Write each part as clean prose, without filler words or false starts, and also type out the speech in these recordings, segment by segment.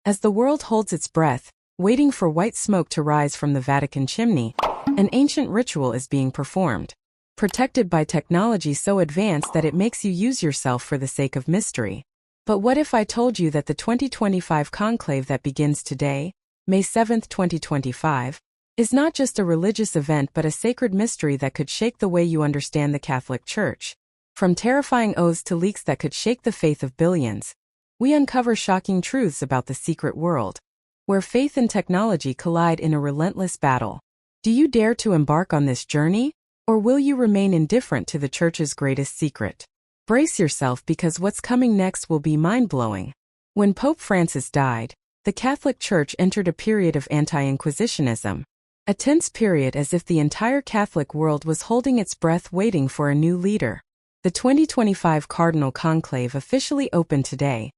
As the world holds its breath, waiting for white smoke to rise from the Vatican chimney, an ancient ritual is being performed, protected by technology so advanced that it makes you use yourself for the sake of mystery. But what if I told you that the 2025 conclave that begins today, May 7, 2025, is not just a religious event but a sacred mystery that could shake the way you understand the Catholic Church? From terrifying oaths to leaks that could shake the faith of billions, we uncover shocking truths about the secret world, where faith and technology collide in a relentless battle. Do you dare to embark on this journey? Or will you remain indifferent to the Church's greatest secret? Brace yourself because what's coming next will be mind-blowing. When Pope Francis died, the Catholic Church entered a period of anti-Inquisitionism. A tense period as if the entire Catholic world was holding its breath waiting for a new leader. The 2025 Cardinal Conclave officially opened today,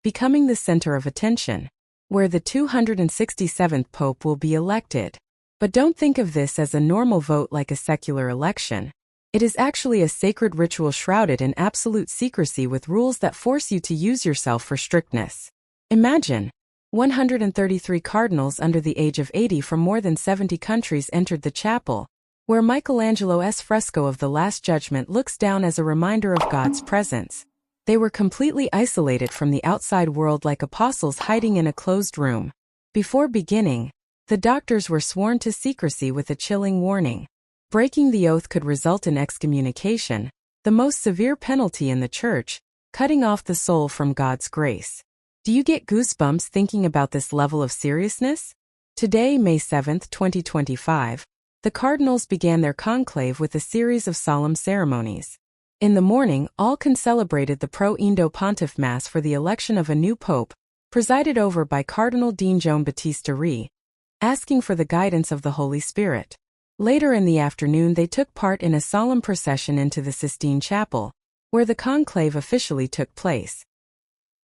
becoming the center of attention, where the 267th Pope will be elected. But don't think of this as a normal vote like a secular election. It is actually a sacred ritual shrouded in absolute secrecy with rules that force you to use yourself for strictness. Imagine, 133 cardinals under the age of 80 from more than 70 countries entered the chapel, where Michelangelo's fresco of the Last Judgment looks down as a reminder of God's presence. They were completely isolated from the outside world like apostles hiding in a closed room. Before beginning, the doctors were sworn to secrecy with a chilling warning. Breaking the oath could result in excommunication, the most severe penalty in the Church, cutting off the soul from God's grace. Do you get goosebumps thinking about this level of seriousness? Today, May 7, 2025, the cardinals began their conclave with a series of solemn ceremonies. In the morning, all celebrated the Pro-Indo Pontiff Mass for the election of a new pope, presided over by Cardinal Dean Joan Battista Re, asking for the guidance of the Holy Spirit. Later in the afternoon they took part in a solemn procession into the Sistine Chapel, where the conclave officially took place.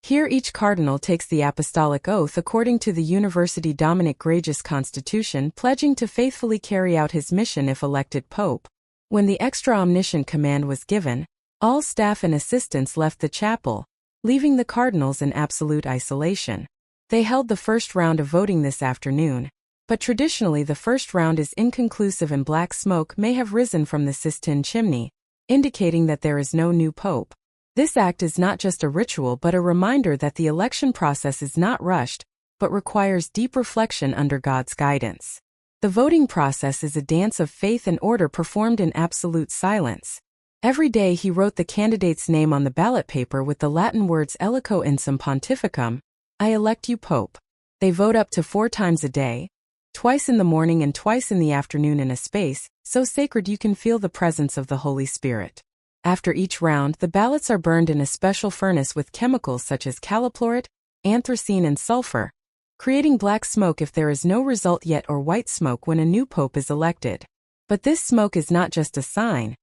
Here each cardinal takes the apostolic oath according to the University Dominic Gregis Constitution, pledging to faithfully carry out his mission if elected pope. When the extra-omniscient command was given, all staff and assistants left the chapel, leaving the cardinals in absolute isolation. They held the first round of voting this afternoon, but traditionally the first round is inconclusive and black smoke may have risen from the Sistine chimney, indicating that there is no new pope. This act is not just a ritual but a reminder that the election process is not rushed, but requires deep reflection under God's guidance. The voting process is a dance of faith and order performed in absolute silence. Every day he wrote the candidate's name on the ballot paper with the Latin words Elico insum pontificum, I elect you pope. They vote up to 4 times a day, twice in the morning and twice in the afternoon in a space so sacred you can feel the presence of the Holy Spirit. After each round, the ballots are burned in a special furnace with chemicals such as caliplorit, anthracene and sulfur, creating black smoke if there is no result yet or white smoke when a new pope is elected. But this smoke is not just a sign.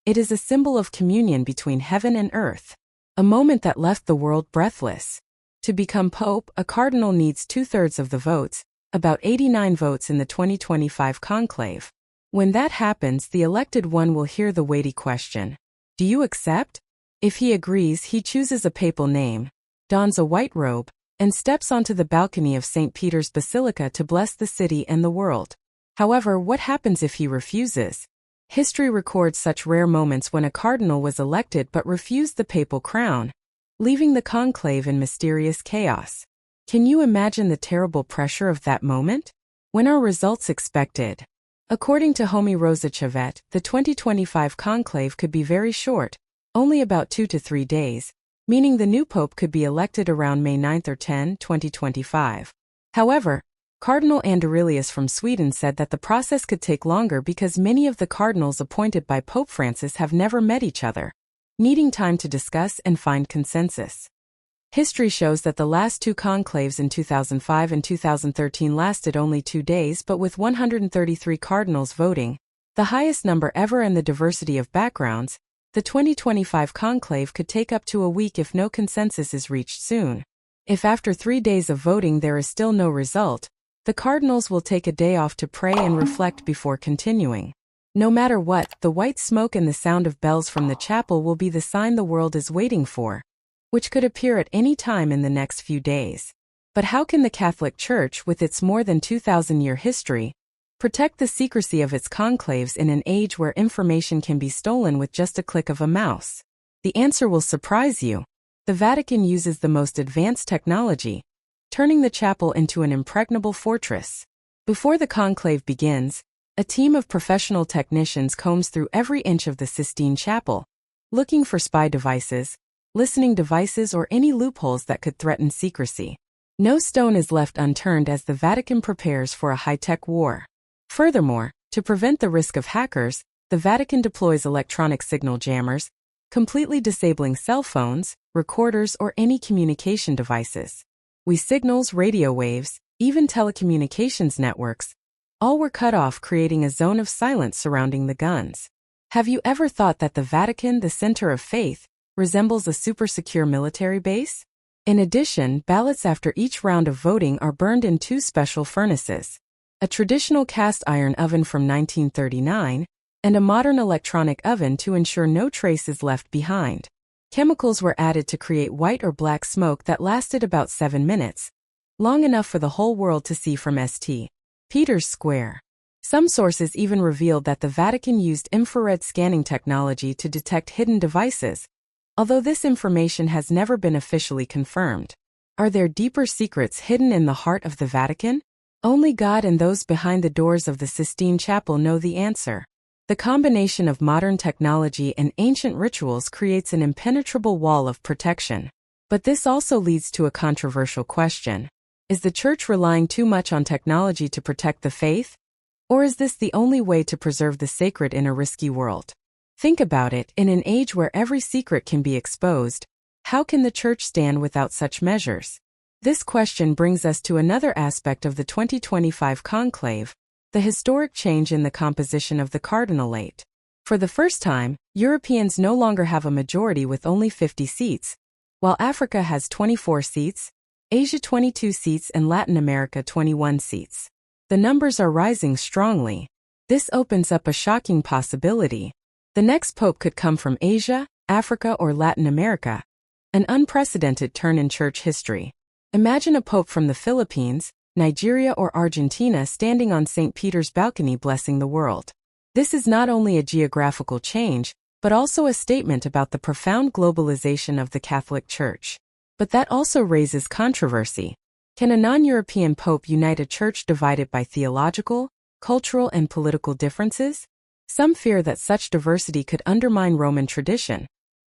It is a symbol of communion between heaven and earth, a moment that left the world breathless. To become pope, a cardinal needs 2/3 of the votes, about 89 votes in the 2025 conclave. When that happens, the elected one will hear the weighty question. Do you accept? If he agrees, he chooses a papal name, dons a white robe, and steps onto the balcony of St. Peter's Basilica to bless the city and the world. However, what happens if he refuses? History records such rare moments when a cardinal was elected but refused the papal crown, leaving the conclave in mysterious chaos. Can you imagine the terrible pressure of that moment? When are results expected? According to Homie Rosa Chavet, the 2025 conclave could be very short, only about 2 to 3 days, meaning the new pope could be elected around May 9 or 10, 2025. However, Cardinal Anderelius from Sweden said that the process could take longer because many of the cardinals appointed by Pope Francis have never met each other, needing time to discuss and find consensus. History shows that the last 2 conclaves in 2005 and 2013 lasted only 2 days, but with 133 cardinals voting, the highest number ever, and the diversity of backgrounds, the 2025 conclave could take up to a week if no consensus is reached soon. If after 3 days of voting there is still no result, the cardinals will take a day off to pray and reflect before continuing. No matter what, the white smoke and the sound of bells from the chapel will be the sign the world is waiting for, which could appear at any time in the next few days. But how can the Catholic Church, with its more than 2,000-year history, protect the secrecy of its conclaves in an age where information can be stolen with just a click of a mouse? The answer will surprise you. The Vatican uses the most advanced technology, turning the chapel into an impregnable fortress. Before the conclave begins, a team of professional technicians combs through every inch of the Sistine Chapel, looking for spy devices, listening devices, or any loopholes that could threaten secrecy. No stone is left unturned as the Vatican prepares for a high-tech war. Furthermore, to prevent the risk of hackers, the Vatican deploys electronic signal jammers, completely disabling cell phones, recorders, or any communication devices. Signals, radio waves, even telecommunications networks, all were cut off, creating a zone of silence surrounding the guns. Have you ever thought that the Vatican, the center of faith, resembles a super-secure military base? In addition, ballots after each round of voting are burned in two special furnaces: a traditional cast iron oven from 1939 and a modern electronic oven to ensure no trace is left behind. Chemicals were added to create white or black smoke that lasted about 7 minutes, long enough for the whole world to see from St. Peter's Square. Some sources even revealed that the Vatican used infrared scanning technology to detect hidden devices, although this information has never been officially confirmed. Are there deeper secrets hidden in the heart of the Vatican? Only God and those behind the doors of the Sistine Chapel know the answer. The combination of modern technology and ancient rituals creates an impenetrable wall of protection. But this also leads to a controversial question. Is the Church relying too much on technology to protect the faith? Or is this the only way to preserve the sacred in a risky world? Think about it. In an age where every secret can be exposed, how can the Church stand without such measures? This question brings us to another aspect of the 2025 conclave: the historic change in the composition of the cardinalate. For the first time, Europeans no longer have a majority with only 50 seats, while Africa has 24 seats, Asia 22 seats, and Latin America 21 seats. The numbers are rising strongly. This opens up a shocking possibility. The next pope could come from Asia, Africa, or Latin America, an unprecedented turn in church history. Imagine a pope from the Philippines, Nigeria, or Argentina standing on St. Peter's balcony blessing the world. This is not only a geographical change, but also a statement about the profound globalization of the Catholic Church. But that also raises controversy. Can a non-European pope unite a church divided by theological, cultural, and political differences? Some fear that such diversity could undermine Roman tradition,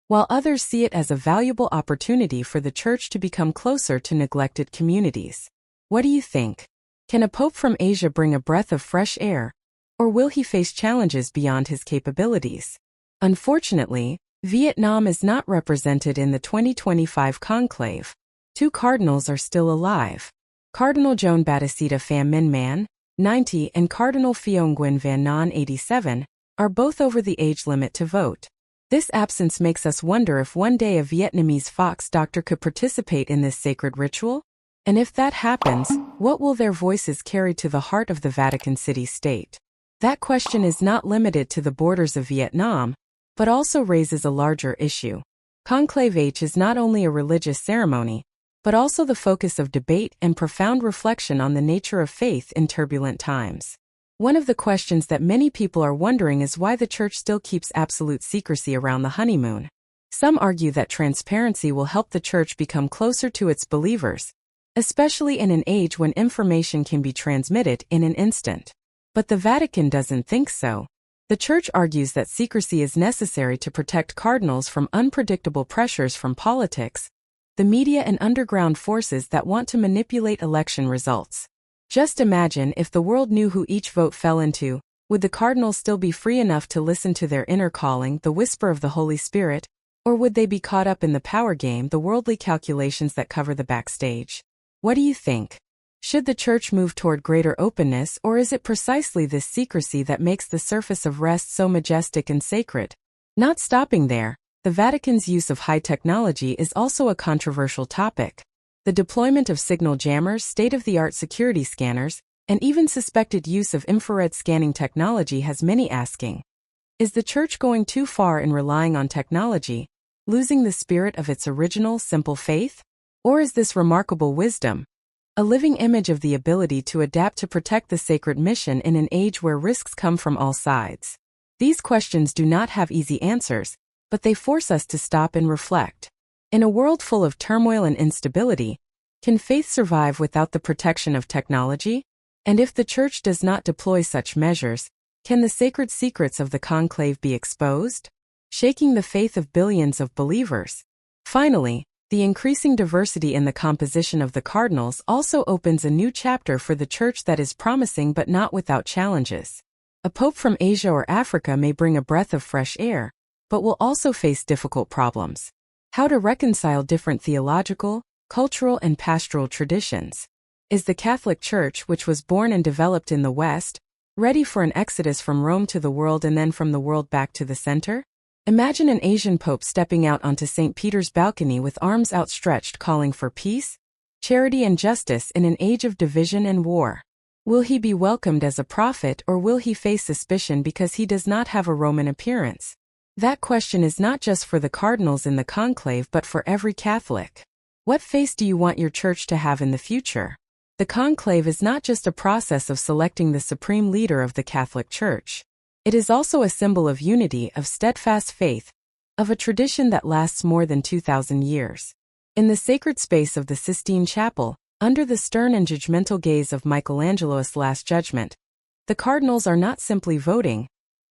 while others see it as a valuable opportunity for the Church to become closer to neglected communities. What do you think? Can a pope from Asia bring a breath of fresh air, or will he face challenges beyond his capabilities? Unfortunately, Vietnam is not represented in the 2025 conclave. Two cardinals are still alive. Cardinal Joan Batista Pham Minh Man, 90, and Cardinal Pheo Nguyen Van Non, 87, are both over the age limit to vote. This absence makes us wonder if one day a Vietnamese fox doctor could participate in this sacred ritual? And if that happens, what will their voices carry to the heart of the Vatican City-State? That question is not limited to the borders of Vietnam, but also raises a larger issue. Conclave H is not only a religious ceremony, but also the focus of debate and profound reflection on the nature of faith in turbulent times. One of the questions that many people are wondering is why the Church still keeps absolute secrecy around the honeymoon. Some argue that transparency will help the Church become closer to its believers, especially in an age when information can be transmitted in an instant. But the Vatican doesn't think so. The Church argues that secrecy is necessary to protect cardinals from unpredictable pressures from politics, the media, and underground forces that want to manipulate election results. Just imagine if the world knew who each vote fell into. Would the cardinals still be free enough to listen to their inner calling, the whisper of the Holy Spirit, or would they be caught up in the power game, the worldly calculations that cover the backstage? What do you think? Should the Church move toward greater openness, or is it precisely this secrecy that makes the surface of rest so majestic and sacred? Not stopping there, the Vatican's use of high technology is also a controversial topic. The deployment of signal jammers, state-of-the-art security scanners, and even suspected use of infrared scanning technology has many asking, is the Church going too far in relying on technology, losing the spirit of its original, simple faith? Or is this remarkable wisdom, a living image of the ability to adapt to protect the sacred mission in an age where risks come from all sides. These questions do not have easy answers, but they force us to stop and reflect. In a world full of turmoil and instability, can faith survive without the protection of technology? And if the Church does not deploy such measures, can the sacred secrets of the conclave be exposed, shaking the faith of billions of believers? Finally, the increasing diversity in the composition of the cardinals also opens a new chapter for the Church that is promising but not without challenges. A pope from Asia or Africa may bring a breath of fresh air, but will also face difficult problems. How to reconcile different theological, cultural, and pastoral traditions. Is the Catholic Church, which was born and developed in the West, ready for an exodus from Rome to the world and then from the world back to the center? Imagine an Asian pope stepping out onto St. Peter's balcony with arms outstretched calling for peace, charity, and justice in an age of division and war. Will he be welcomed as a prophet, or will he face suspicion because he does not have a Roman appearance? That question is not just for the cardinals in the conclave but for every Catholic. What face do you want your church to have in the future? The conclave is not just a process of selecting the supreme leader of the Catholic Church. It is also a symbol of unity, of steadfast faith, of a tradition that lasts more than 2,000 years. In the sacred space of the Sistine Chapel, under the stern and judgmental gaze of Michelangelo's Last Judgment, the cardinals are not simply voting,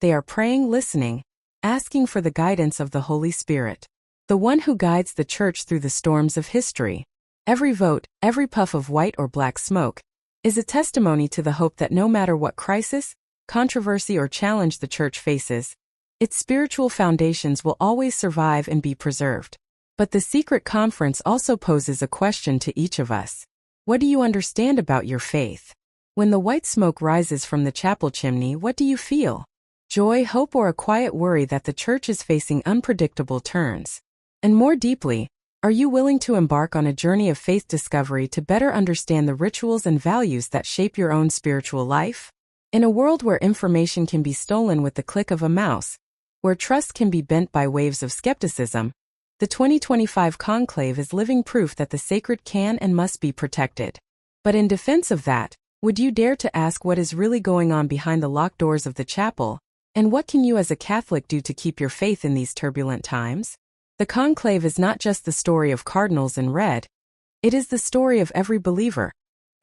they are praying, listening, asking for the guidance of the Holy Spirit, the one who guides the Church through the storms of history. Every vote, every puff of white or black smoke, is a testimony to the hope that no matter what crisis, controversy, or challenge the Church faces, its spiritual foundations will always survive and be preserved. But the secret conference also poses a question to each of us. What do you understand about your faith? When the white smoke rises from the chapel chimney, what do you feel? Joy, hope, or a quiet worry that the Church is facing unpredictable turns? And more deeply, are you willing to embark on a journey of faith discovery to better understand the rituals and values that shape your own spiritual life? In a world where information can be stolen with the click of a mouse, where trust can be bent by waves of skepticism, the 2025 conclave is living proof that the sacred can and must be protected. But in defense of that, would you dare to ask what is really going on behind the locked doors of the chapel, and what can you as a Catholic do to keep your faith in these turbulent times? The conclave is not just the story of cardinals in red, it is the story of every believer,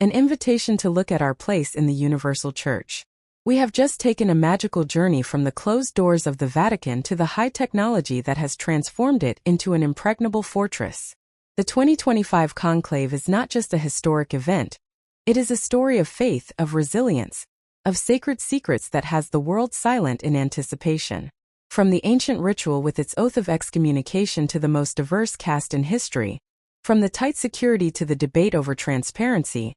an invitation to look at our place in the universal Church. We have just taken a magical journey from the closed doors of the Vatican to the high technology that has transformed it into an impregnable fortress. The 2025 conclave is not just a historic event, it is a story of faith, of resilience, of sacred secrets that has the world silent in anticipation. From the ancient ritual with its oath of excommunication to the most diverse caste in history, from the tight security to the debate over transparency,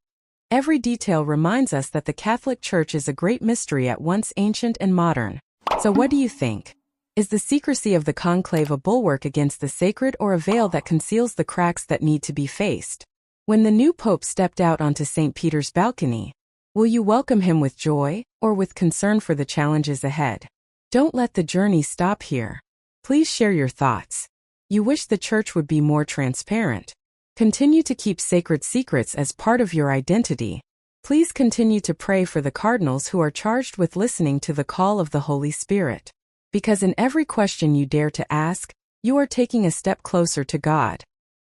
every detail reminds us that the Catholic Church is a great mystery at once ancient and modern. So what do you think? Is the secrecy of the conclave a bulwark against the sacred, or a veil that conceals the cracks that need to be faced? When the new pope stepped out onto St. Peter's balcony, will you welcome him with joy, or with concern for the challenges ahead? Don't let the journey stop here. Please share your thoughts. You wish the Church would be more transparent. Continue to keep sacred secrets as part of your identity. Please continue to pray for the cardinals who are charged with listening to the call of the Holy Spirit. Because in every question you dare to ask, you are taking a step closer to God.